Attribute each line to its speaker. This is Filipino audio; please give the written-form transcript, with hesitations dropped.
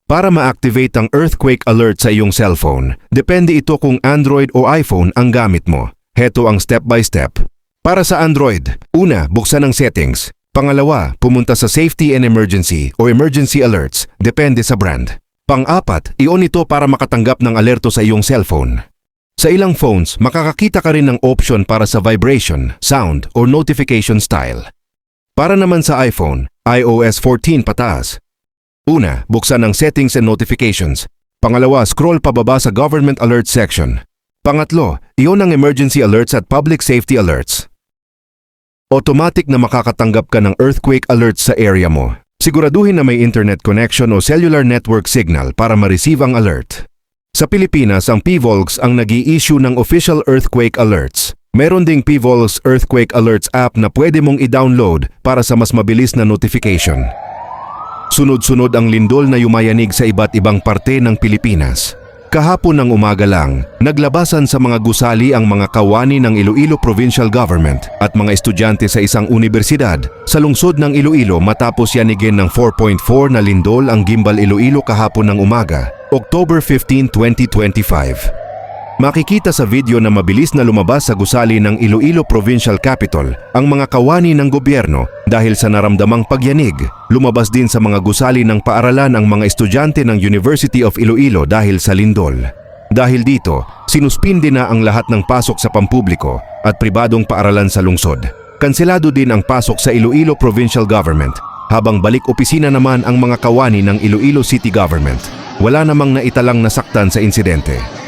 Speaker 1: Para ma-activate ang earthquake alert sa iyong cellphone, depende ito kung Android o iPhone ang gamit mo. Heto ang step-by-step. Para sa Android, una, buksan ang settings. Pangalawa, pumunta sa Safety and Emergency o Emergency Alerts, depende sa brand. Pang-apat, i-on ito para makatanggap ng alerto sa iyong cellphone. Sa ilang phones, makakakita ka rin ng option para sa vibration, sound, or notification style. Para naman sa iPhone, iOS 14 pataas. Una, buksan ang Settings and Notifications. Pangalawa, scroll pababa sa Government Alert section. Pangatlo, i-on ang Emergency Alerts at Public Safety Alerts. Automatic na makakatanggap ka ng earthquake alerts sa area mo. Siguraduhin na may internet connection o cellular network signal para ma-receive ang alert. Sa Pilipinas, ang PVOLGS ang nag-i-issue ng official earthquake alerts. Meron ding PVOLGS Earthquake Alerts app na pwede mong i-download para sa mas mabilis na notification. Sunod-sunod ang lindol na yumayanig sa iba't ibang parte ng Pilipinas. Kahapon ng umaga lang, naglabasan sa mga gusali ang mga kawani ng Iloilo Provincial Government at mga estudyante sa isang universidad sa lungsod ng Iloilo matapos yanigin ng 4.4 na lindol ang Gimbal Iloilo kahapon ng umaga, October 15, 2025. Makikita sa video na mabilis na lumabas sa gusali ng Iloilo Provincial Capital ang mga kawani ng gobyerno dahil sa naramdamang pagyanig. Lumabas din sa mga gusali ng paaralan ang mga estudyante ng University of Iloilo dahil sa lindol. Dahil dito, sinuspindi na ang lahat ng pasok sa pampubliko at pribadong paaralan sa lungsod. Kanselado din ang pasok sa Iloilo Provincial Government, habang balik opisina naman ang mga kawani ng Iloilo City Government. Wala namang naitalang nasaktan sa insidente.